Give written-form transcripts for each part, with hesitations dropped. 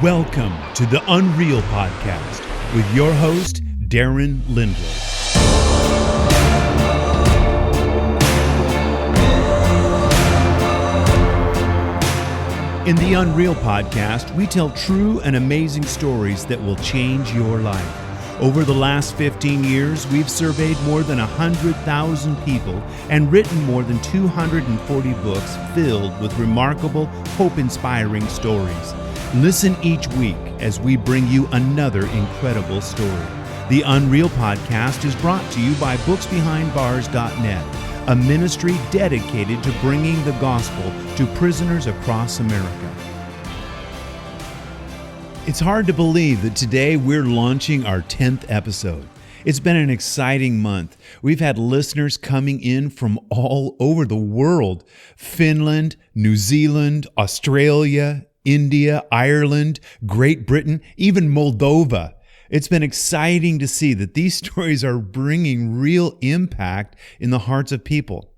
Welcome to the Unreal Podcast with your host, Darren Lindley. In the Unreal Podcast, we tell true and amazing stories that will change your life. Over the last 15 years, we've surveyed more than 100,000 people and written more than 240 books filled with remarkable, hope-inspiring stories. Listen each week as we bring you another incredible story. The Unreal Podcast is brought to you by booksbehindbars.net, a ministry dedicated to bringing the gospel to prisoners across America. It's hard to believe that today we're launching our 10th episode. It's been an exciting month. We've had listeners coming in from all over the world: Finland, New Zealand, Australia, India, Ireland, Great Britain, even Moldova. It's been exciting to see that these stories are bringing real impact in the hearts of people.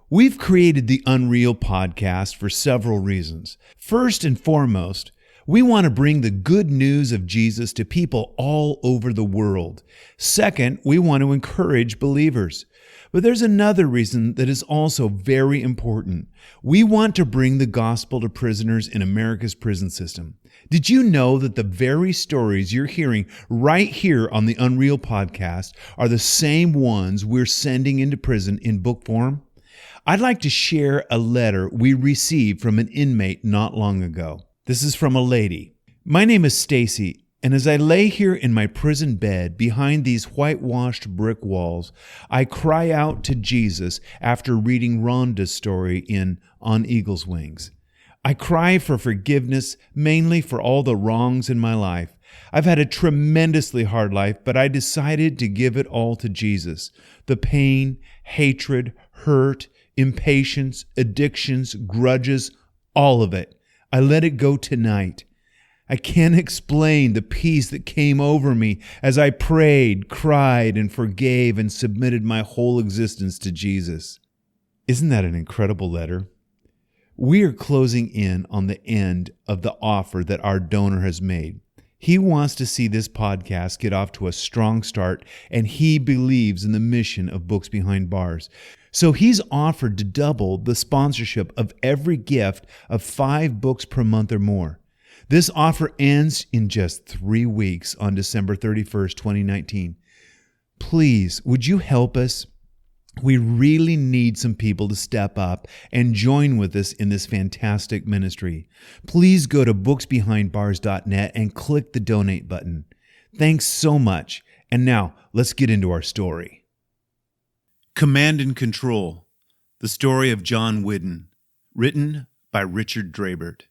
We've created the Unreal Podcast for several reasons. First and foremost, we want to bring the good news of Jesus to people all over the world. Second, we want to encourage believers. But there's another reason that is also very important. We want to bring the gospel to prisoners in America's prison system. Did you know that the very stories you're hearing right here on the Unreal Podcast are the same ones we're sending into prison in book form? I'd like to share a letter we received from an inmate not long ago. This is from a lady. My name is Stacy, and as I lay here in my prison bed behind these whitewashed brick walls, I cry out to Jesus after reading Rhonda's story in On Eagle's Wings. I cry for forgiveness, mainly for all the wrongs in my life. I've had a tremendously hard life, but I decided to give it all to Jesus. The pain, hatred, hurt, impatience, addictions, grudges, all of it. I let it go tonight. I can't explain the peace that came over me as I prayed, cried, and forgave and submitted my whole existence to Jesus. Isn't that an incredible letter? We are closing in on the end of the offer that our donor has made. He wants to see this podcast get off to a strong start, and he believes in the mission of Books Behind Bars. So he's offered to double the sponsorship of every gift of 5 books per month or more. This offer ends in just 3 weeks on December 31st, 2019. Please, would you help us? We really need some people to step up and join with us in this fantastic ministry. Please go to booksbehindbars.net and click the donate button. Thanks so much. And now, let's get into our story. Command and Control, the story of John Whiddon, written by Richard Drabert.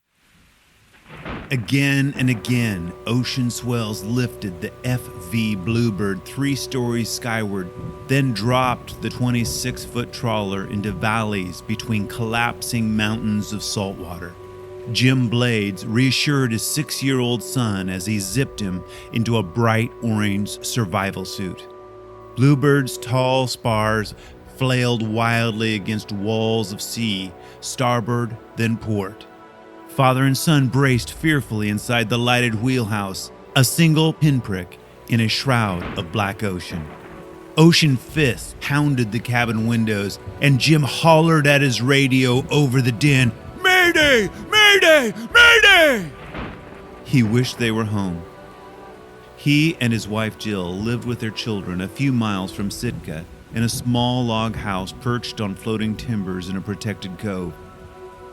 Again and again, ocean swells lifted the FV Bluebird 3 stories skyward, then dropped the 26-foot trawler into valleys between collapsing mountains of salt water. Jim Blades reassured his 6-year-old son as he zipped him into a bright orange survival suit. Bluebird's tall spars flailed wildly against walls of sea, starboard, then port. Father and son braced fearfully inside the lighted wheelhouse, a single pinprick in a shroud of black ocean. Ocean fists pounded the cabin windows, and Jim hollered at his radio over the din, "Mayday! Mayday! Mayday!" He wished they were home. He and his wife Jill lived with their children a few miles from Sitka in a small log house perched on floating timbers in a protected cove.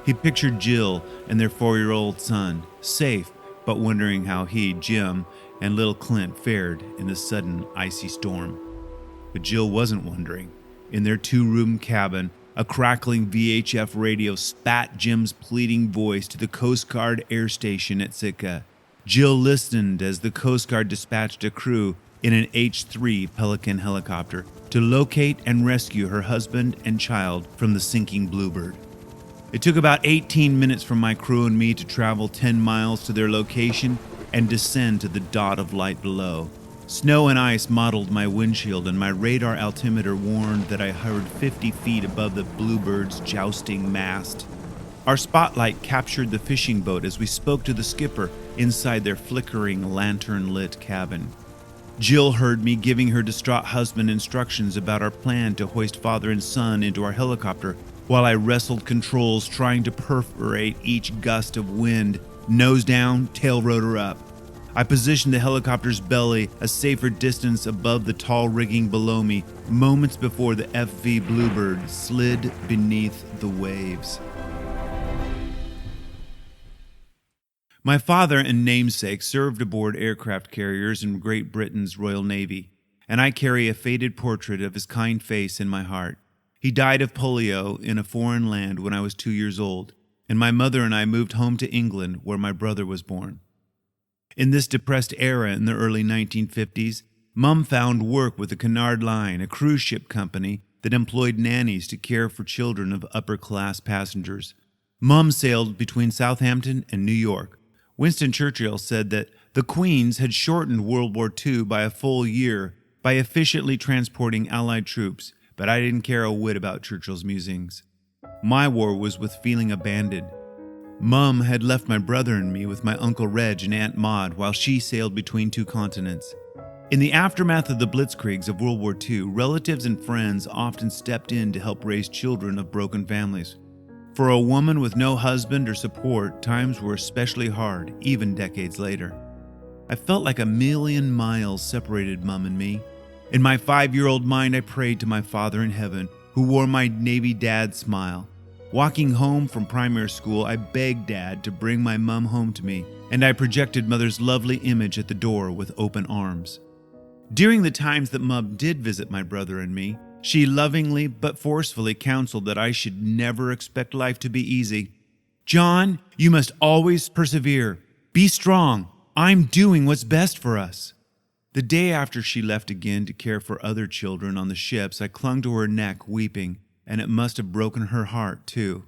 He pictured Jill and their 4-year-old son, safe, but wondering how he, Jim, and little Clint fared in the sudden icy storm. But Jill wasn't wondering. In their 2-room cabin, a crackling VHF radio spat Jim's pleading voice to the Coast Guard air station at Sitka. Jill listened as the Coast Guard dispatched a crew in an H-3 Pelican helicopter to locate and rescue her husband and child from the sinking Bluebird. It took about 18 minutes for my crew and me to travel 10 miles to their location and descend to the dot of light below. Snow and ice mottled my windshield, and my radar altimeter warned that I hovered 50 feet above the Bluebird's jousting mast. Our spotlight captured the fishing boat as we spoke to the skipper inside their flickering, lantern-lit cabin. Jill heard me giving her distraught husband instructions about our plan to hoist father and son into our helicopter while I wrestled controls trying to perforate each gust of wind, nose down, tail rotor up. I positioned the helicopter's belly a safer distance above the tall rigging below me moments before the FV Bluebird slid beneath the waves. My father and namesake served aboard aircraft carriers in Great Britain's Royal Navy, and I carry a faded portrait of his kind face in my heart. He died of polio in a foreign land when I was 2 years old, and my mother and I moved home to England where my brother was born. In this depressed era in the early 1950s, Mum found work with the Cunard Line, a cruise ship company that employed nannies to care for children of upper-class passengers. Mum sailed between Southampton and New York. Winston Churchill said that the Queens had shortened World War II by a full year by efficiently transporting Allied troops, but I didn't care a whit about Churchill's musings. My war was with feeling abandoned. Mum had left my brother and me with my Uncle Reg and Aunt Maud while she sailed between 2 continents. In the aftermath of the blitzkriegs of World War II, relatives and friends often stepped in to help raise children of broken families. For a woman with no husband or support, times were especially hard, even decades later. I felt like 1,000,000 miles separated Mum and me. In my 5-year-old mind, I prayed to my Father in heaven, who wore my Navy dad's smile. Walking home from primary school, I begged Dad to bring my Mum home to me, and I projected Mother's lovely image at the door with open arms. During the times that Mum did visit my brother and me, she lovingly but forcefully counseled that I should never expect life to be easy. "John, you must always persevere. Be strong. I'm doing what's best for us." The day after she left again to care for other children on the ships, I clung to her neck weeping, and it must have broken her heart too.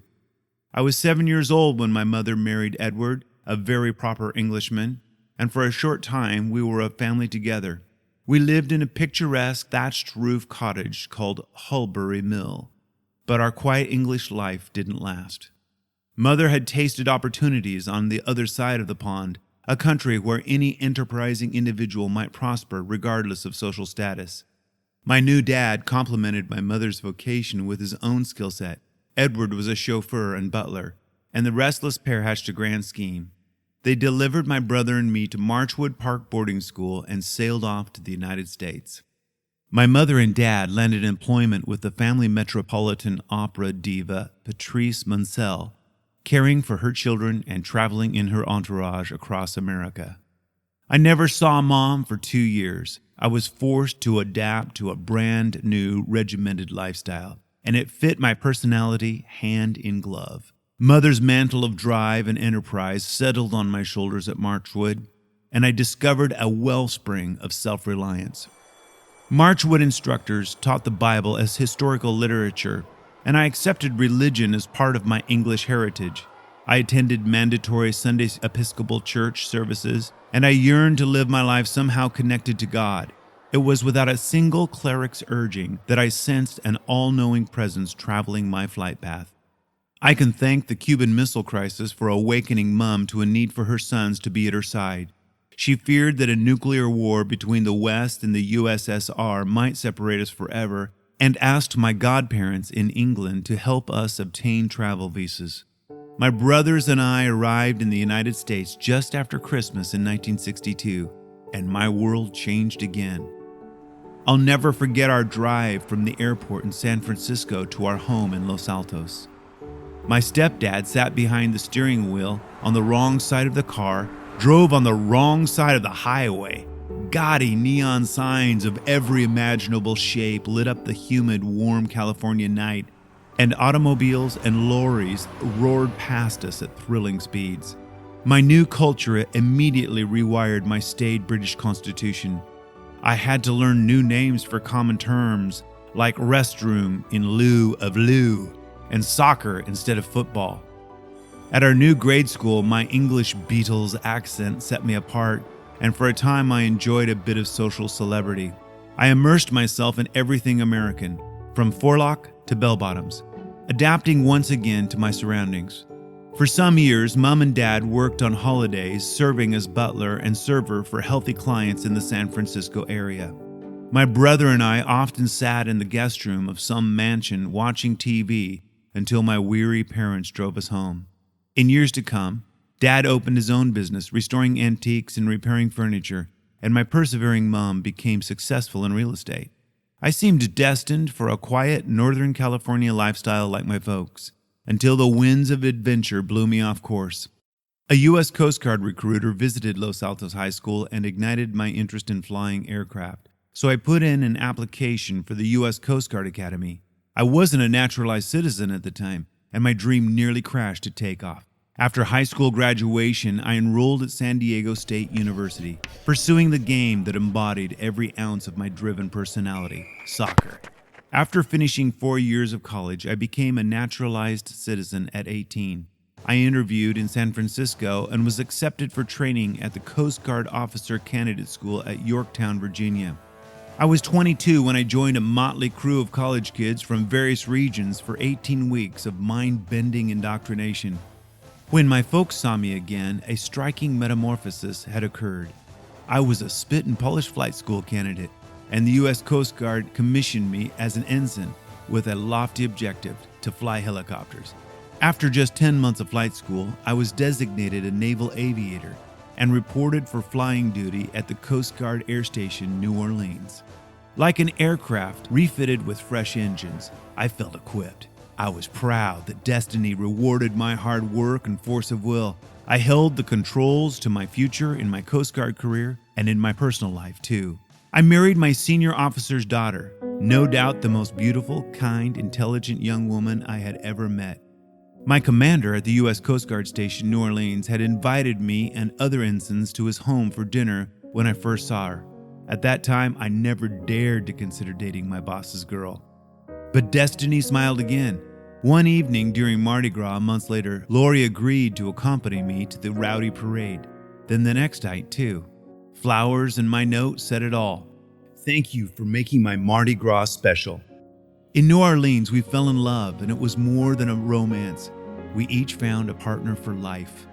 I was 7 years old when my mother married Edward, a very proper Englishman, and for a short time we were a family together. We lived in a picturesque thatched roof cottage called Hulbury Mill, but our quiet English life didn't last. Mother had tasted opportunities on the other side of the pond, a country where any enterprising individual might prosper regardless of social status. My new dad complemented my mother's vocation with his own skill set. Edward was a chauffeur and butler, and the restless pair hatched a grand scheme. They delivered my brother and me to Marchwood Park boarding school and sailed off to the United States. My mother and dad landed employment with the family Metropolitan Opera diva Patrice Munsell, caring for her children and traveling in her entourage across America. I never saw Mom for 2 years. I was forced to adapt to a brand new regimented lifestyle, and it fit my personality hand in glove. Mother's mantle of drive and enterprise settled on my shoulders at Marchwood, and I discovered a wellspring of self-reliance. Marchwood instructors taught the Bible as historical literature, and I accepted religion as part of my English heritage. I attended mandatory Sunday Episcopal Church services, and I yearned to live my life somehow connected to God. It was without a single cleric's urging that I sensed an all-knowing presence traveling my flight path. I can thank the Cuban Missile Crisis for awakening Mum to a need for her sons to be at her side. She feared that a nuclear war between the West and the USSR might separate us forever, and asked my godparents in England to help us obtain travel visas. My brothers and I arrived in the United States just after Christmas in 1962, and my world changed again. I'll never forget our drive from the airport in San Francisco to our home in Los Altos. My stepdad sat behind the steering wheel on the wrong side of the car, drove on the wrong side of the highway. Gaudy neon signs of every imaginable shape lit up the humid, warm California night, and automobiles and lorries roared past us at thrilling speeds. My new culture immediately rewired my staid British constitution. I had to learn new names for common terms, like restroom in lieu of loo, and soccer instead of football. At our new grade school, my English Beatles accent set me apart, and for a time I enjoyed a bit of social celebrity. I immersed myself in everything American, from forelock to bell-bottoms, adapting once again to my surroundings. For some years, Mom and Dad worked on holidays serving as butler and server for healthy clients in the San Francisco area. My brother and I often sat in the guest room of some mansion watching TV until my weary parents drove us home. In years to come, Dad opened his own business, restoring antiques and repairing furniture, and my persevering mom became successful in real estate. I seemed destined for a quiet Northern California lifestyle like my folks, until the winds of adventure blew me off course. A U.S. Coast Guard recruiter visited Los Altos High School and ignited my interest in flying aircraft, so I put in an application for the U.S. Coast Guard Academy. I wasn't a naturalized citizen at the time, and my dream nearly crashed at takeoff. After high school graduation, I enrolled at San Diego State University, pursuing the game that embodied every ounce of my driven personality, soccer. After finishing 4 years of college, I became a naturalized citizen at 18. I interviewed in San Francisco and was accepted for training at the Coast Guard Officer Candidate School at Yorktown, Virginia. I was 22 when I joined a motley crew of college kids from various regions for 18 weeks of mind-bending indoctrination. When my folks saw me again, a striking metamorphosis had occurred. I was a spit and polish flight school candidate, and the U.S. Coast Guard commissioned me as an ensign with a lofty objective to fly helicopters. After just 10 months of flight school, I was designated a naval aviator and reported for flying duty at the Coast Guard Air Station, New Orleans. Like an aircraft refitted with fresh engines, I felt equipped. I was proud that destiny rewarded my hard work and force of will. I held the controls to my future in my Coast Guard career and in my personal life, too. I married my senior officer's daughter, no doubt the most beautiful, kind, intelligent young woman I had ever met. My commander at the U.S. Coast Guard Station, New Orleans, had invited me and other ensigns to his home for dinner when I first saw her. At that time, I never dared to consider dating my boss's girl. But destiny smiled again. One evening during Mardi Gras months later, Lori agreed to accompany me to the rowdy parade. Then the next night, too. Flowers and my note said it all. Thank you for making my Mardi Gras special. In New Orleans, we fell in love, and it was more than a romance. We each found a partner for life.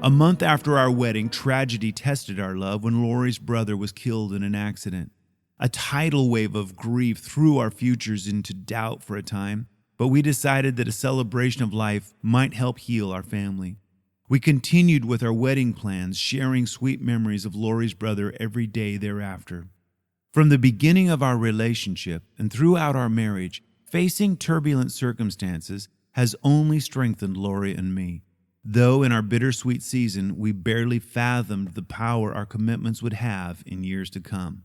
A month after our wedding, tragedy tested our love when Lori's brother was killed in an accident. A tidal wave of grief threw our futures into doubt for a time, but we decided that a celebration of life might help heal our family. We continued with our wedding plans, sharing sweet memories of Lori's brother every day thereafter. From the beginning of our relationship and throughout our marriage, facing turbulent circumstances has only strengthened Lori and me. Though in our bittersweet season, we barely fathomed the power our commitments would have in years to come.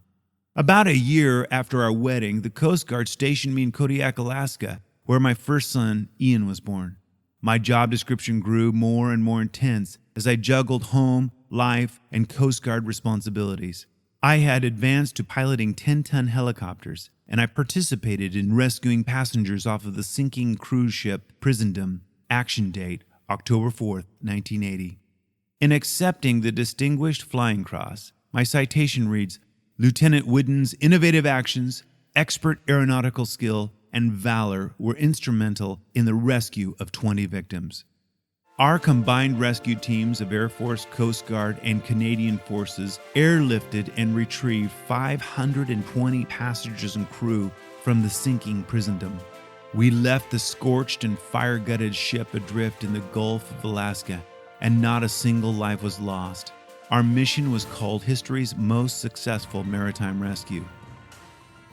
About a year after our wedding, the Coast Guard stationed me in Kodiak, Alaska, where my first son, Ian, was born. My job description grew more and more intense as I juggled home, life, and Coast Guard responsibilities. I had advanced to piloting 10-ton helicopters, and I participated in rescuing passengers off of the sinking cruise ship Prisendam, action date October 4th, 1980. In accepting the Distinguished Flying Cross, my citation reads, Lieutenant Whiddon's innovative actions, expert aeronautical skill, and valor were instrumental in the rescue of 20 victims. Our combined rescue teams of Air Force, Coast Guard, and Canadian forces airlifted and retrieved 520 passengers and crew from the sinking Prisendam. We left the scorched and fire-gutted ship adrift in the Gulf of Alaska, and not a single life was lost. Our mission was called history's most successful maritime rescue.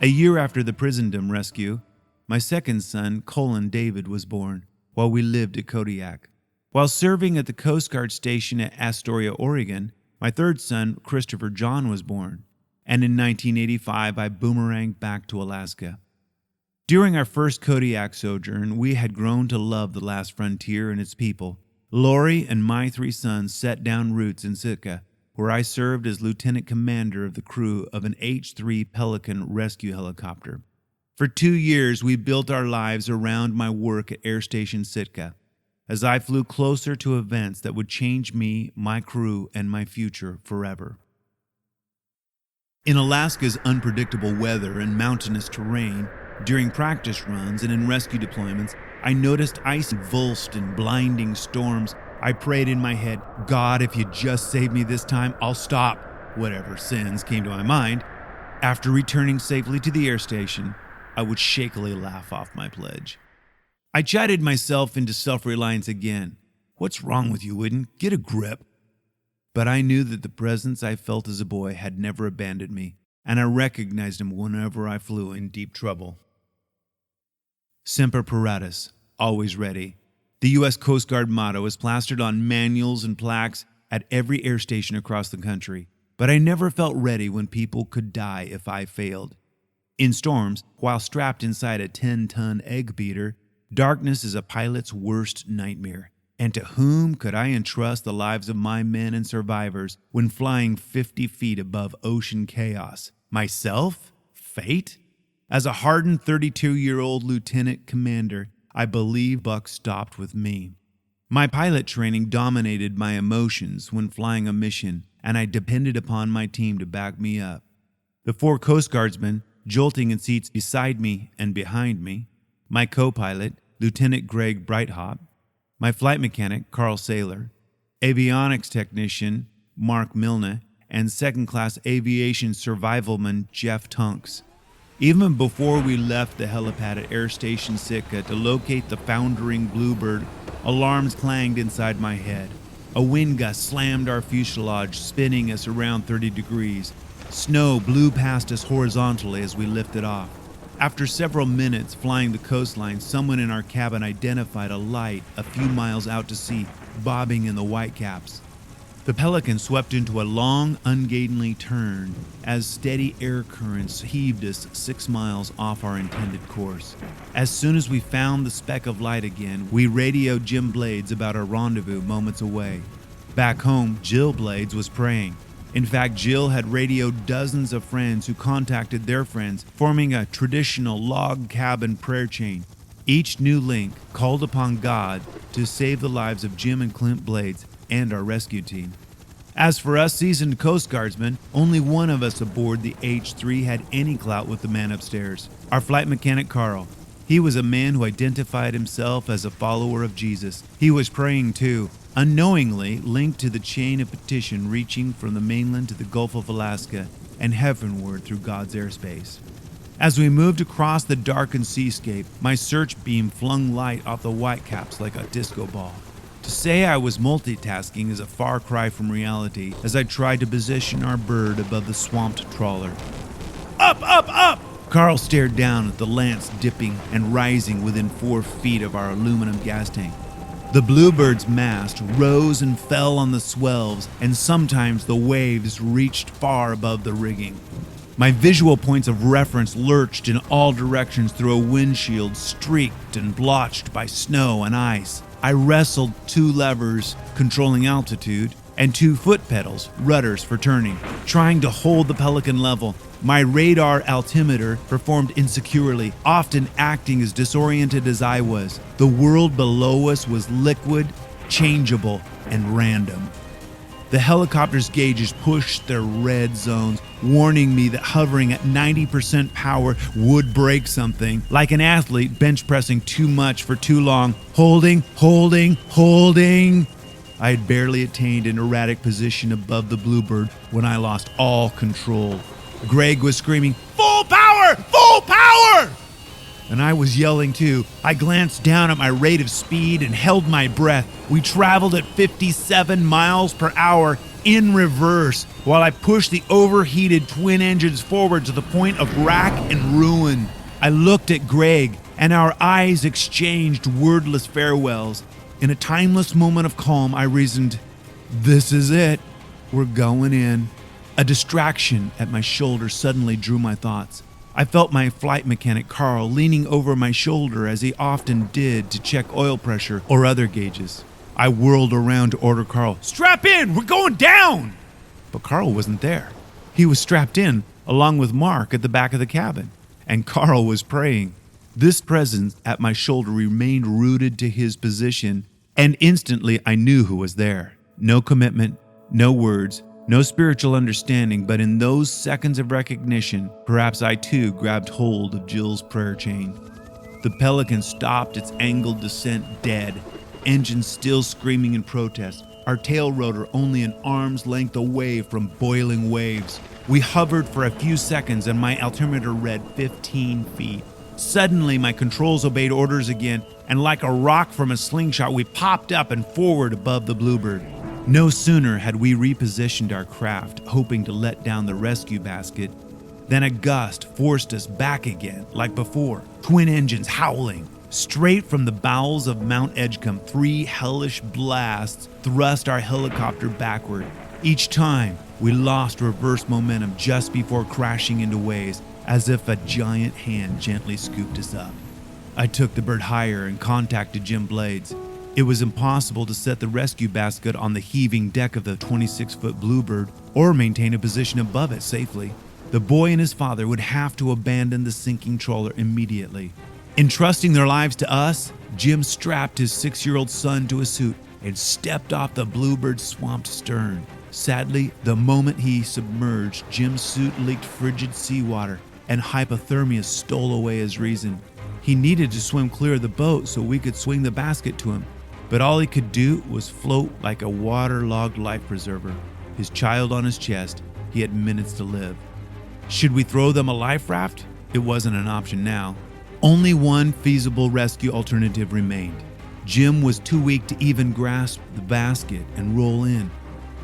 A year after the Prisendam rescue, my second son, Colin David, was born while we lived at Kodiak. While serving at the Coast Guard station at Astoria, Oregon, my third son, Christopher John, was born. And in 1985, I boomeranged back to Alaska. During our first Kodiak sojourn, we had grown to love the last frontier and its people. Lori and my 3 sons set down roots in Sitka, where I served as lieutenant commander of the crew of an H-3 Pelican rescue helicopter. For 2 years, we built our lives around my work at Air Station Sitka, as I flew closer to events that would change me, my crew, and my future forever. In Alaska's unpredictable weather and mountainous terrain, during practice runs and in rescue deployments, I noticed ice convulsed in blinding storms. I prayed in my head, God, if you just save me this time, I'll stop whatever sins came to my mind. After returning safely to the air station, I would shakily laugh off my pledge. I chided myself into self-reliance again. What's wrong with you, Whiddon? Get a grip. But I knew that the presence I felt as a boy had never abandoned me, and I recognized him whenever I flew in deep trouble. Semper Paratus, always ready. The U.S. Coast Guard motto is plastered on manuals and plaques at every air station across the country, but I never felt ready when people could die if I failed. In storms, while strapped inside a 10-ton egg beater, darkness is a pilot's worst nightmare. And to whom could I entrust the lives of my men and survivors when flying 50 feet above ocean chaos? Myself? Fate? As a hardened 32-year-old lieutenant commander, I believe buck stopped with me. My pilot training dominated my emotions when flying a mission, and I depended upon my team to back me up. The 4 Coast Guardsmen, jolting in seats beside me and behind me, my co-pilot, Lieutenant Greg Breithaupt, my flight mechanic, Carl Saylor, avionics technician, Mark Milne, and second-class aviation survivalman, Jeff Tunks. Even before we left the helipad at Air Station Sitka to locate the foundering Bluebird, alarms clanged inside my head. A wind gust slammed our fuselage, spinning us around 30 degrees. Snow blew past us horizontally as we lifted off. After several minutes flying the coastline, someone in our cabin identified a light a few miles out to sea, bobbing in the whitecaps. The Pelican swept into a long, ungainly turn as steady air currents heaved us 6 miles off our intended course. As soon as we found the speck of light again, we radioed Jim Blades about our rendezvous moments away. Back home, Jill Blades was praying. In fact, Jill had radioed dozens of friends who contacted their friends, forming a traditional log cabin prayer chain. Each new link called upon God to save the lives of Jim and Clint Blades and our rescue team. As for us seasoned Coast Guardsmen, only one of us aboard the H-3 had any clout with the man upstairs, our flight mechanic Carl. He was a man who identified himself as a follower of Jesus. He was praying too, unknowingly linked to the chain of petition reaching from the mainland to the Gulf of Alaska and heavenward through God's airspace. As we moved across the darkened seascape, my search beam flung light off the whitecaps like a disco ball. To say I was multitasking is a far cry from reality as I tried to position our bird above the swamped trawler. Up, up, up! Carl stared down at the lance dipping and rising within 4 feet of our aluminum gas tank. The Bluebird's mast rose and fell on the swells, and sometimes the waves reached far above the rigging. My visual points of reference lurched in all directions through a windshield streaked and blotched by snow and ice. I wrestled 2 levers controlling altitude and 2 foot pedals, rudders for turning, trying to hold the Pelican level. My radar altimeter performed insecurely, often acting as disoriented as I was. The world below us was liquid, changeable, and random. The helicopter's gauges pushed their red zones, warning me that hovering at 90% power would break something, like an athlete bench pressing too much for too long. Holding. I had barely attained an erratic position above the Bluebird when I lost all control. Greg was screaming, "Full power! Full power!" And I was yelling too. I glanced down at my rate of speed and held my breath. We traveled at 57 miles per hour in reverse while I pushed the overheated twin engines forward to the point of rack and ruin. I looked at Greg and our eyes exchanged wordless farewells. In a timeless moment of calm, I reasoned, "This is it. We're going in." A distraction at my shoulder suddenly drew my thoughts. I felt my flight mechanic Carl leaning over my shoulder as he often did to check oil pressure or other gauges. I whirled around to order Carl, "Strap in, we're going down!" But Carl wasn't there. He was strapped in, along with Mark at the back of the cabin, and Carl was praying. This presence at my shoulder remained rooted to his position, and instantly I knew who was there. No commitment, no words, no spiritual understanding, but in those seconds of recognition, perhaps I too grabbed hold of Jill's prayer chain. The Pelican stopped its angled descent dead, engines still screaming in protest, our tail rotor only an arm's length away from boiling waves. We hovered for a few seconds and my altimeter read 15 feet. Suddenly, my controls obeyed orders again, and like a rock from a slingshot, we popped up and forward above the Bluebird. No sooner had we repositioned our craft, hoping to let down the rescue basket, than a gust forced us back again, like before, twin engines howling. Straight from the bowels of Mount Edgecombe, 3 hellish blasts thrust our helicopter backward. Each time, we lost reverse momentum just before crashing into waves, as if a giant hand gently scooped us up. I took the bird higher and contacted Jim Blades. It was impossible to set the rescue basket on the heaving deck of the 26-foot Bluebird or maintain a position above it safely. The boy and his father would have to abandon the sinking trawler immediately. Entrusting their lives to us, Jim strapped his 6-year-old son to a suit and stepped off the Bluebird's swamped stern. Sadly, the moment he submerged, Jim's suit leaked frigid seawater, and hypothermia stole away his reason. He needed to swim clear of the boat so we could swing the basket to him, but all he could do was float like a waterlogged life preserver. His child on his chest, he had minutes to live. Should we throw them a life raft? It wasn't an option now. Only one feasible rescue alternative remained. Jim was too weak to even grasp the basket and roll in.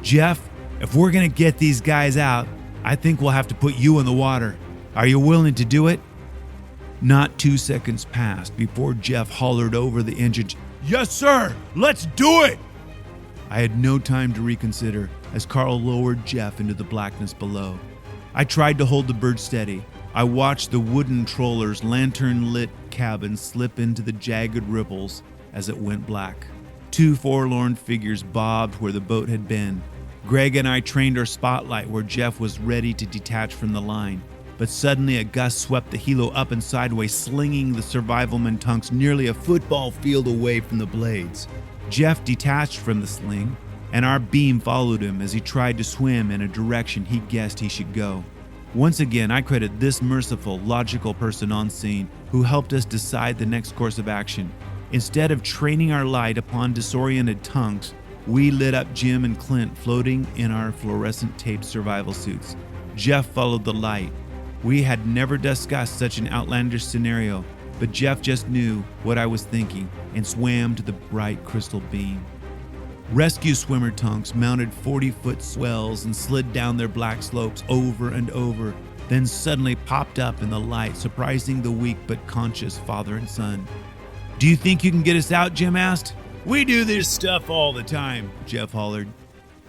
"Jeff, if we're gonna get these guys out, I think we'll have to put you in the water. Are you willing to do it?" Not 2 seconds passed before Jeff hollered over the engine, "Yes, sir, let's do it!" I had no time to reconsider as Carl lowered Jeff into the blackness below. I tried to hold the bird steady. I watched the wooden trawler's lantern-lit cabin slip into the jagged ripples as it went black. 2 forlorn figures bobbed where the boat had been. Greg and I trained our spotlight where Jeff was ready to detach from the line. But suddenly a gust swept the helo up and sideways, slinging the survivalman tunks nearly a football field away from the blades. Jeff detached from the sling, and our beam followed him as he tried to swim in a direction he guessed he should go. Once again, I credit this merciful, logical person on scene who helped us decide the next course of action. Instead of training our light upon disoriented tunks, we lit up Jim and Clint floating in our fluorescent taped survival suits. Jeff followed the light. We had never discussed such an outlandish scenario, but Jeff just knew what I was thinking and swam to the bright crystal beam. Rescue swimmer tunks mounted 40-foot swells and slid down their black slopes over and over, then suddenly popped up in the light, surprising the weak but conscious father and son. "Do you think you can get us out?" Jim asked. "We do this stuff all the time," Jeff hollered.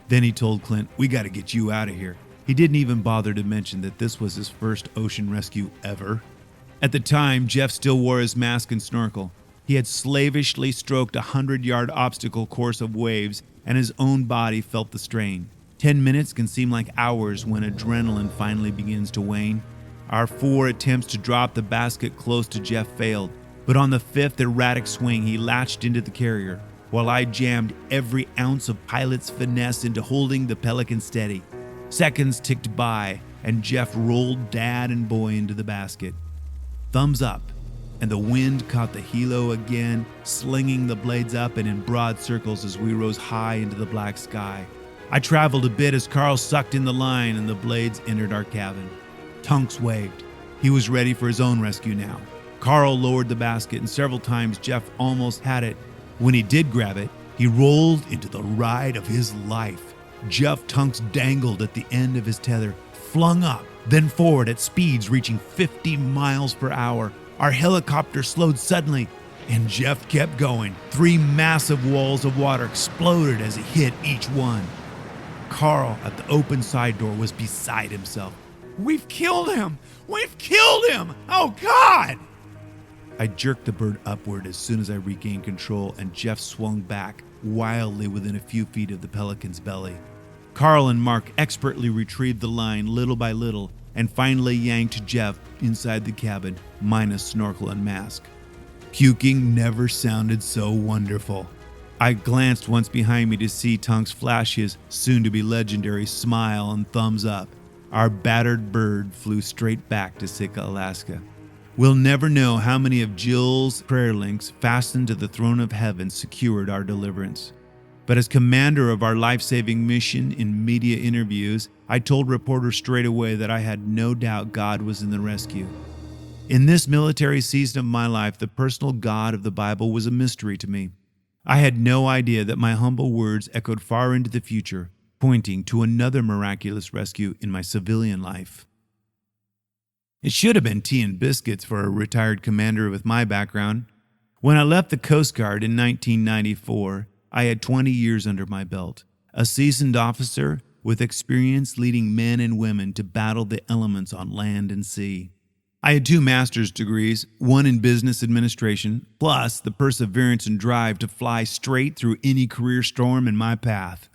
Then he told Clint, "We gotta get you out of here." He didn't even bother to mention that this was his first ocean rescue ever. At the time, Jeff still wore his mask and snorkel. He had slavishly stroked a 100-yard obstacle course of waves, and his own body felt the strain. 10 minutes can seem like hours when adrenaline finally begins to wane. Our 4 attempts to drop the basket close to Jeff failed, but on the 5th erratic swing, he latched into the carrier, while I jammed every ounce of pilot's finesse into holding the Pelican steady. Seconds ticked by, and Jeff rolled Dad and boy into the basket. Thumbs up, and the wind caught the helo again, slinging the blades up and in broad circles as we rose high into the black sky. I traveled a bit as Carl sucked in the line and the blades entered our cabin. Tunks waved. He was ready for his own rescue now. Carl lowered the basket, and several times Jeff almost had it. When he did grab it, he rolled into the ride of his life. Jeff Tunks dangled at the end of his tether, flung up, then forward at speeds reaching 50 miles per hour. Our helicopter slowed suddenly, and Jeff kept going. 3 massive walls of water exploded as he hit each one. Carl, at the open side door, was beside himself. "We've killed him! We've killed him! Oh, God!" I jerked the bird upward as soon as I regained control, and Jeff swung back, wildly within a few feet of the Pelican's belly. Carl and Mark expertly retrieved the line little by little and finally yanked Jeff inside the cabin, minus snorkel and mask. Puking never sounded so wonderful. I glanced once behind me to see Tunks flash his soon-to-be legendary smile and thumbs up. Our battered bird flew straight back to Sitka, Alaska. We'll never know how many of Jill's prayer links fastened to the throne of heaven secured our deliverance. But as commander of our life-saving mission in media interviews, I told reporters straight away that I had no doubt God was in the rescue. In this military season of my life, the personal God of the Bible was a mystery to me. I had no idea that my humble words echoed far into the future, pointing to another miraculous rescue in my civilian life. It should have been tea and biscuits for a retired commander with my background. When I left the Coast Guard in 1994, I had 20 years under my belt, a seasoned officer with experience leading men and women to battle the elements on land and sea. I had 2 master's degrees, one in business administration, plus the perseverance and drive to fly straight through any career storm in my path.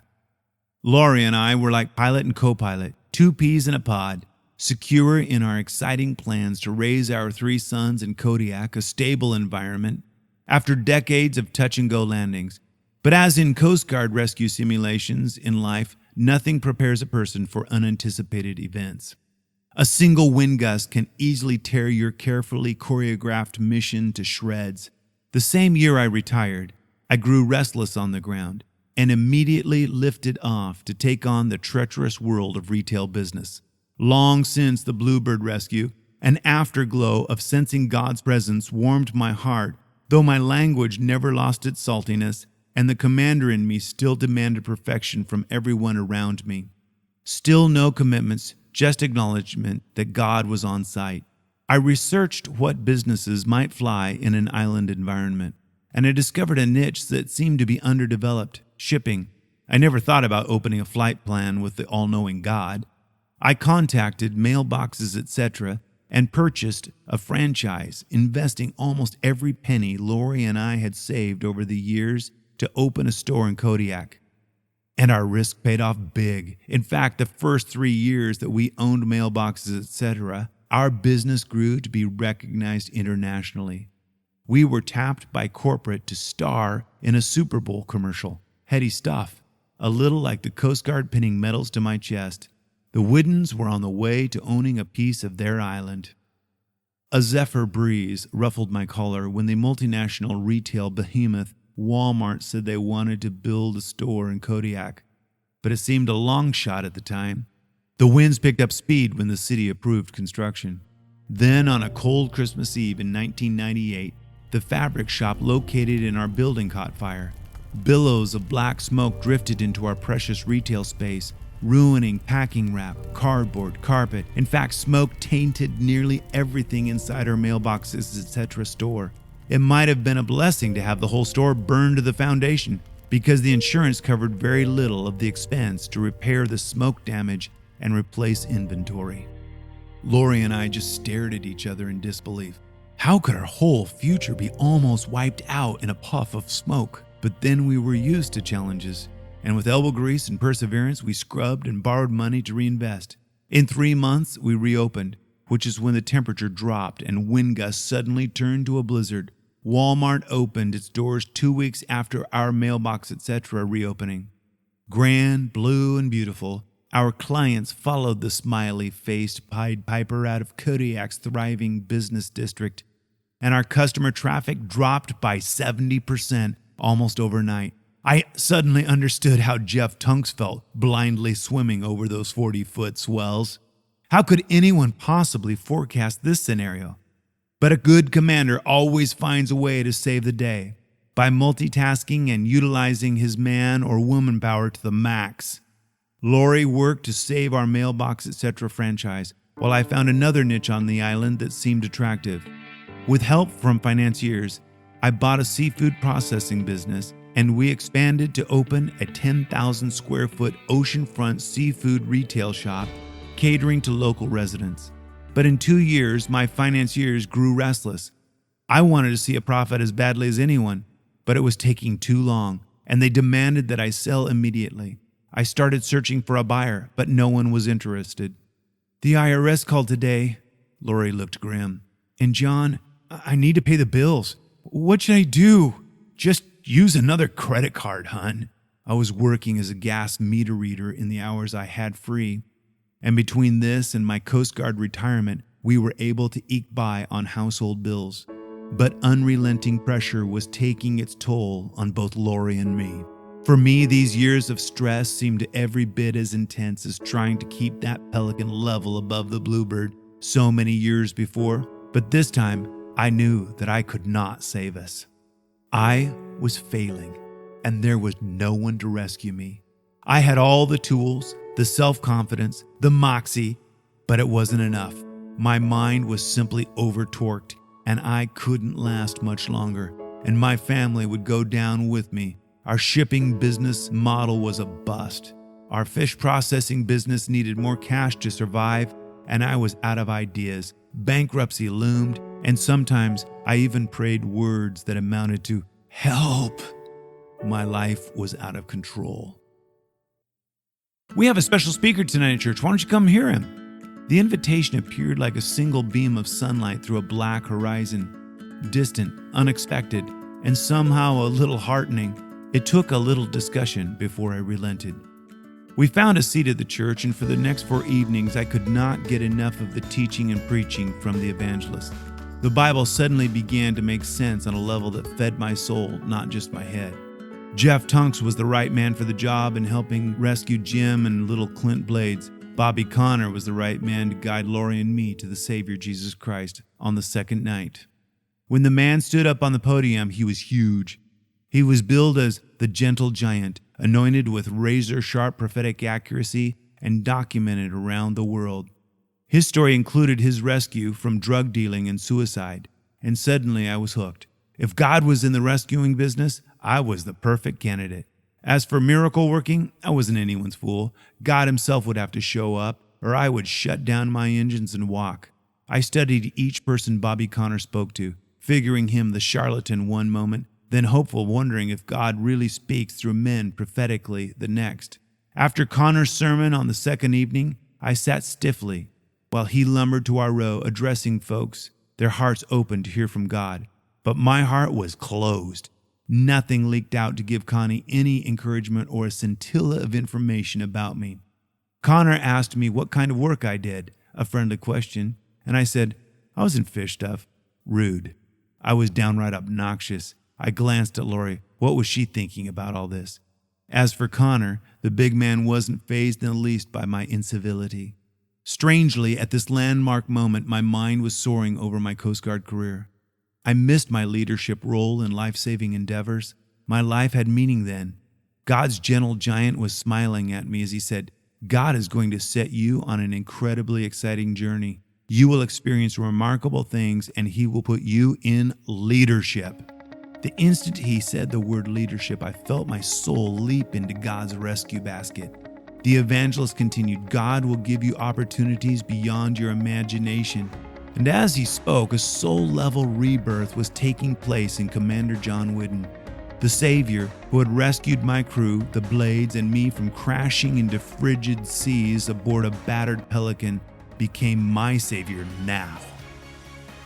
Lori and I were like pilot and co-pilot, 2 peas in a pod, secure in our exciting plans to raise our 3 sons in Kodiak, a stable environment, after decades of touch-and-go landings. But as in Coast Guard rescue simulations in life, nothing prepares a person for unanticipated events. A single wind gust can easily tear your carefully choreographed mission to shreds. The same year I retired, I grew restless on the ground and immediately lifted off to take on the treacherous world of retail business. Long since the Bluebird rescue, an afterglow of sensing God's presence warmed my heart, though my language never lost its saltiness, and the commander in me still demanded perfection from everyone around me. Still no commitments, just acknowledgement that God was on site. I researched what businesses might fly in an island environment, and I discovered a niche that seemed to be underdeveloped: shipping. I never thought about opening a flight plan with the all-knowing God. I contacted mailboxes, etc., and purchased a franchise, investing almost every penny Lori and I had saved over the years to open a store in Kodiak. And our risk paid off big. In fact, the first 3 years that we owned mailboxes, etc., our business grew to be recognized internationally. We were tapped by corporate to star in a Super Bowl commercial. Heady stuff. A little like the Coast Guard pinning medals to my chest. The Whiddons were on the way to owning a piece of their island. A zephyr breeze ruffled my collar when the multinational retail behemoth Walmart said they wanted to build a store in Kodiak, but it seemed a long shot at the time. The winds picked up speed when the city approved construction. Then, on a cold Christmas Eve in 1998, the fabric shop located in our building caught fire. Billows of black smoke drifted into our precious retail space, ruining packing wrap, cardboard, carpet. In fact, smoke tainted nearly everything inside our mailboxes, etc. store. It might have been a blessing to have the whole store burned to the foundation, because the insurance covered very little of the expense to repair the smoke damage and replace inventory. Lori and I just stared at each other in disbelief. How could our whole future be almost wiped out in a puff of smoke? But then we were used to challenges, and with elbow grease and perseverance, we scrubbed and borrowed money to reinvest. In 3 months, we reopened, which is when the temperature dropped and wind gusts suddenly turned to a blizzard. Walmart opened its doors 2 weeks after our mailbox, etc. reopening. Grand, blue, and beautiful, our clients followed the smiley-faced Pied Piper out of Kodiak's thriving business district, and our customer traffic dropped by 70% almost overnight. I suddenly understood how Jeff Tunks felt blindly swimming over those 40-foot swells. How could anyone possibly forecast this scenario? But a good commander always finds a way to save the day by multitasking and utilizing his man or woman power to the max. Lori worked to save our mailbox, etc. franchise, while I found another niche on the island that seemed attractive. With help from financiers, I bought a seafood processing business, and we expanded to open a 10,000 square foot oceanfront seafood retail shop catering to local residents. But in 2 years, my financiers grew restless. I wanted to see a profit as badly as anyone, but it was taking too long, and they demanded that I sell immediately. I started searching for a buyer, but no one was interested. The IRS called today. Lori looked grim. And John, I need to pay the bills. What should I do? Just use another credit card, hon. I was working as a gas meter reader in the hours I had free. And between this and my Coast Guard retirement, we were able to eke by on household bills. But unrelenting pressure was taking its toll on both Lori and me. For me, these years of stress seemed every bit as intense as trying to keep that pelican level above the bluebird so many years before. But this time, I knew that I could not save us. I was failing, and there was no one to rescue me. I had all the tools, the self-confidence, the moxie, but it wasn't enough. My mind was simply over-torqued, and I couldn't last much longer, and my family would go down with me. Our shipping business model was a bust. Our fish processing business needed more cash to survive, and I was out of ideas. Bankruptcy loomed, and sometimes I even prayed words that amounted to help. My life was out of control. We have a special speaker tonight at church. Why don't you come hear him? The invitation appeared like a single beam of sunlight through a black horizon. Distant, unexpected, and somehow a little heartening. It took a little discussion before I relented. We found a seat at the church, and for the next 4 evenings, I could not get enough of the teaching and preaching from the evangelist. The Bible suddenly began to make sense on a level that fed my soul, not just my head. Jeff Tunks was the right man for the job in helping rescue Jim and little Clint Blades. Bobby Connor was the right man to guide Lori and me to the Savior Jesus Christ on the second night. When the man stood up on the podium, he was huge. He was billed as the gentle giant, anointed with razor-sharp prophetic accuracy and documented around the world. His story included his rescue from drug dealing and suicide, and suddenly I was hooked. If God was in the rescuing business, I was the perfect candidate. As for miracle working, I wasn't anyone's fool. God himself would have to show up, or I would shut down my engines and walk. I studied each person Bobby Connor spoke to, figuring him the charlatan one moment, then hopeful, wondering if God really speaks through men prophetically the next. After Connor's sermon on the second evening, I sat stiffly while he lumbered to our row, addressing folks, their hearts open to hear from God. But my heart was closed. Nothing leaked out to give Connie any encouragement or a scintilla of information about me. Connor asked me what kind of work I did, a friendly question, and I said, I was in fish stuff. Rude. I was downright obnoxious. I glanced at Lori. What was she thinking about all this? As for Connor, the big man wasn't fazed in the least by my incivility. Strangely, at this landmark moment, my mind was soaring over my Coast Guard career. I missed my leadership role in life-saving endeavors. My life had meaning then. God's gentle giant was smiling at me as he said, God is going to set you on an incredibly exciting journey. You will experience remarkable things, and he will put you in leadership. The instant he said the word leadership, I felt my soul leap into God's rescue basket. The evangelist continued, God will give you opportunities beyond your imagination. And as he spoke, a soul-level rebirth was taking place in Commander John Whiddon. The Savior, who had rescued my crew, the Blades, and me from crashing into frigid seas aboard a battered pelican, became my Savior now.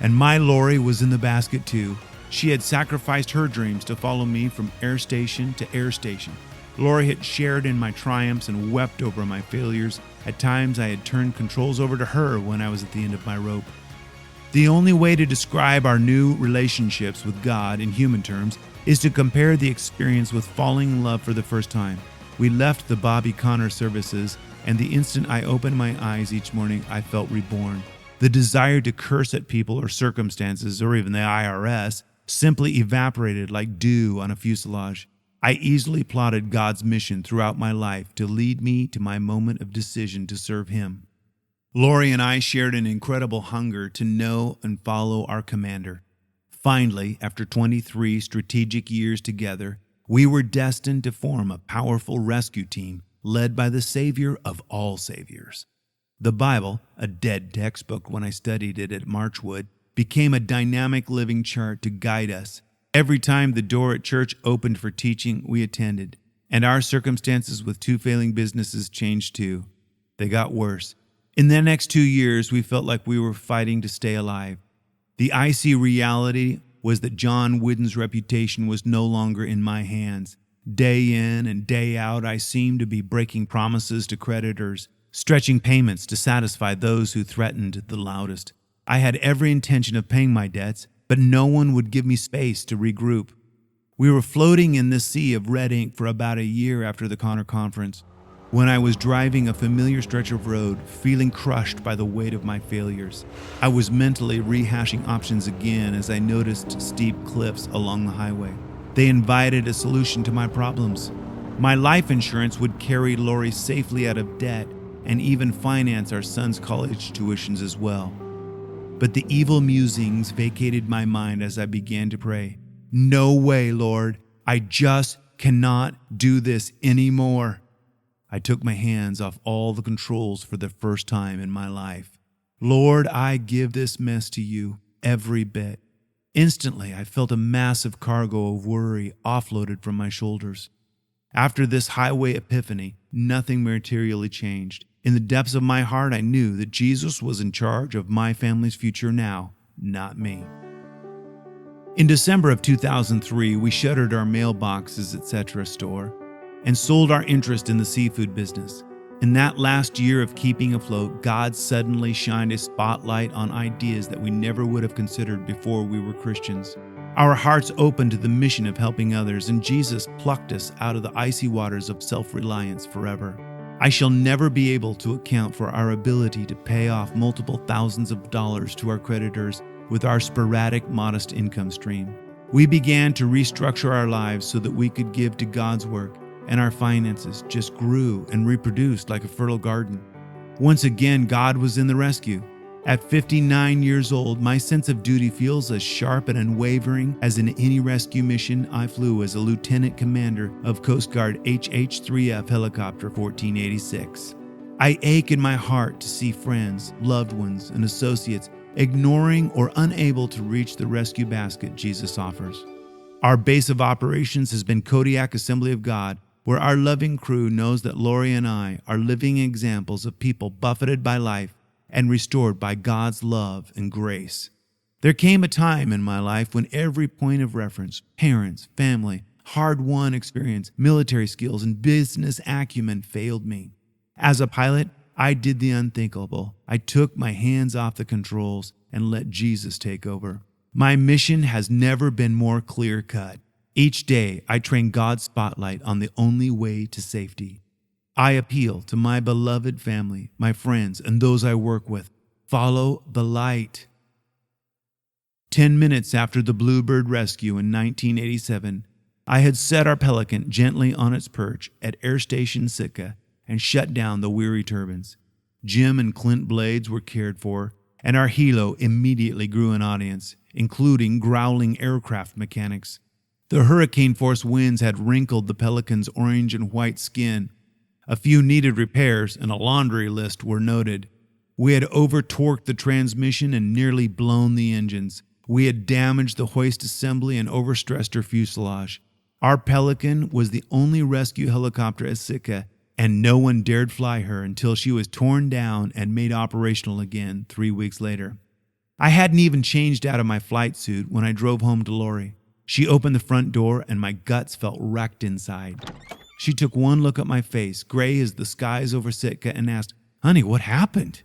And my Lori was in the basket too. She had sacrificed her dreams to follow me from air station to air station. Lori had shared in my triumphs and wept over my failures. At times I had turned controls over to her when I was at the end of my rope. The only way to describe our new relationships with God in human terms is to compare the experience with falling in love for the first time. We left the Bobby Connor services, and the instant I opened my eyes each morning, I felt reborn. The desire to curse at people or circumstances, or even the IRS, simply evaporated like dew on a fuselage. I easily plotted God's mission throughout my life to lead me to my moment of decision to serve Him. Lori and I shared an incredible hunger to know and follow our commander. Finally, after 23 strategic years together, we were destined to form a powerful rescue team led by the Savior of all Saviors. The Bible, a dead textbook when I studied it at Marchwood, became a dynamic living chart to guide us. Every time the door at church opened for teaching, we attended, and our circumstances with 2 failing businesses changed too. They got worse. In the next 2 years, we felt like we were fighting to stay alive. The icy reality was that John Whiddon's reputation was no longer in my hands. Day in and day out, I seemed to be breaking promises to creditors, stretching payments to satisfy those who threatened the loudest. I had every intention of paying my debts, but no one would give me space to regroup. We were floating in this sea of red ink for about a year after the Connor Conference, when I was driving a familiar stretch of road, feeling crushed by the weight of my failures. I was mentally rehashing options again as I noticed steep cliffs along the highway. They invited a solution to my problems. My life insurance would carry Lori safely out of debt and even finance our son's college tuitions as well. But the evil musings vacated my mind as I began to pray. No way, Lord. I just cannot do this anymore. I took my hands off all the controls for the first time in my life. Lord, I give this mess to you, every bit. Instantly, I felt a massive cargo of worry offloaded from my shoulders. After this highway epiphany, nothing materially changed. In the depths of my heart, I knew that Jesus was in charge of my family's future now, not me. In December of 2003, we shuttered our mailboxes, etc. store and sold our interest in the seafood business. In that last year of keeping afloat, God suddenly shined a spotlight on ideas that we never would have considered before we were Christians. Our hearts opened to the mission of helping others, and Jesus plucked us out of the icy waters of self-reliance forever. I shall never be able to account for our ability to pay off multiple thousands of dollars to our creditors with our sporadic, modest income stream. We began to restructure our lives so that we could give to God's work, and our finances just grew and reproduced like a fertile garden. Once again, God was in the rescue. At 59 years old, my sense of duty feels as sharp and unwavering as in any rescue mission I flew as a lieutenant commander of Coast Guard HH-3F Helicopter 1486. I ache in my heart to see friends, loved ones, and associates ignoring or unable to reach the rescue basket Jesus offers. Our base of operations has been Kodiak Assembly of God, where our loving crew knows that Lori and I are living examples of people buffeted by life and restored by God's love and grace. There came a time in my life when every point of reference, parents, family, hard-won experience, military skills, and business acumen failed me. As a pilot, I did the unthinkable. I took my hands off the controls and let Jesus take over. My mission has never been more clear-cut. Each day, I train God's spotlight on the only way to safety. I appeal to my beloved family, my friends, and those I work with. Follow the light. 10 minutes after the Bluebird rescue in 1987, I had set our Pelican gently on its perch at Air Station Sitka and shut down the weary turbines. Jim and Clint Blades were cared for, and our helo immediately grew an audience, including growling aircraft mechanics. The hurricane-force winds had wrinkled the Pelican's orange and white skin. A few needed repairs and a laundry list were noted. We had over-torqued the transmission and nearly blown the engines. We had damaged the hoist assembly and overstressed her fuselage. Our Pelican was the only rescue helicopter at Sitka, and no one dared fly her until she was torn down and made operational again 3 weeks later. I hadn't even changed out of my flight suit when I drove home to Lori. She opened the front door and my guts felt wrecked inside. She took one look at my face, gray as the skies over Sitka, and asked, "Honey, what happened?"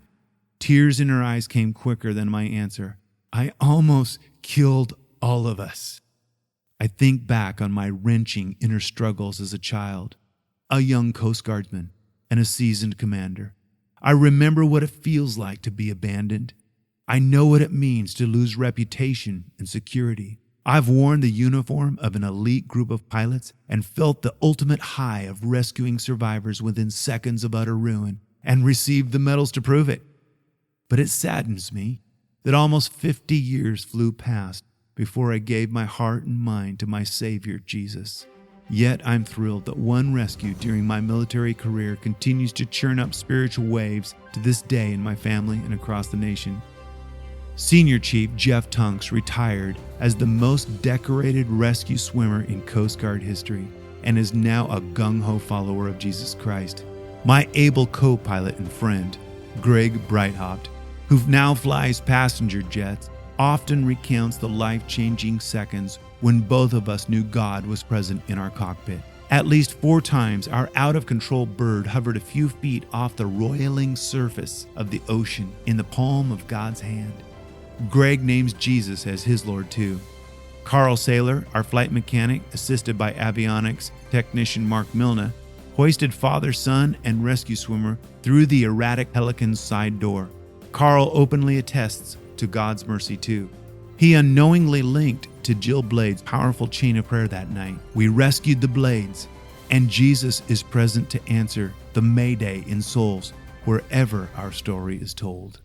Tears in her eyes came quicker than my answer. "I almost killed all of us." I think back on my wrenching inner struggles as a child, a young Coast Guardsman, and a seasoned commander. I remember what it feels like to be abandoned. I know what it means to lose reputation and security. I've worn the uniform of an elite group of pilots and felt the ultimate high of rescuing survivors within seconds of utter ruin and received the medals to prove it. But it saddens me that almost 50 years flew past before I gave my heart and mind to my Savior, Jesus. Yet I'm thrilled that one rescue during my military career continues to churn up spiritual waves to this day in my family and across the nation. Senior Chief Jeff Tunks retired as the most decorated rescue swimmer in Coast Guard history and is now a gung-ho follower of Jesus Christ. My able co-pilot and friend, Greg Breithopt, who now flies passenger jets, often recounts the life-changing seconds when both of us knew God was present in our cockpit. At least 4 times, our out-of-control bird hovered a few feet off the roiling surface of the ocean in the palm of God's hand. Greg names Jesus as his Lord too. Carl Saylor, our flight mechanic, assisted by avionics technician Mark Milne, hoisted father, son, and rescue swimmer through the erratic Pelican's side door. Carl openly attests to God's mercy too. He unknowingly linked to Jill Blade's powerful chain of prayer that night. We rescued the Blades, and Jesus is present to answer the Mayday in souls wherever our story is told.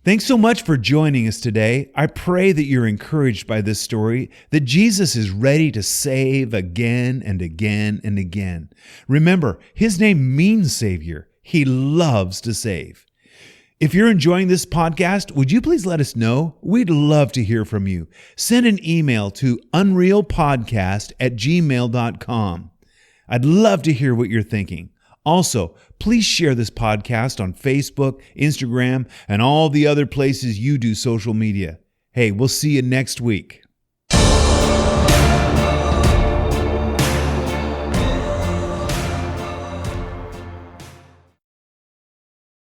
Thanks so much for joining us today. I pray that you're encouraged by this story, that Jesus is ready to save again and again and again. Remember, his name means Savior. He loves to save. If you're enjoying this podcast, would you please let us know? We'd love to hear from you. Send an email to unrealpodcast@gmail.com. I'd love to hear what you're thinking. Also, please share this podcast on Facebook, Instagram, and all the other places you do social media. Hey, we'll see you next week.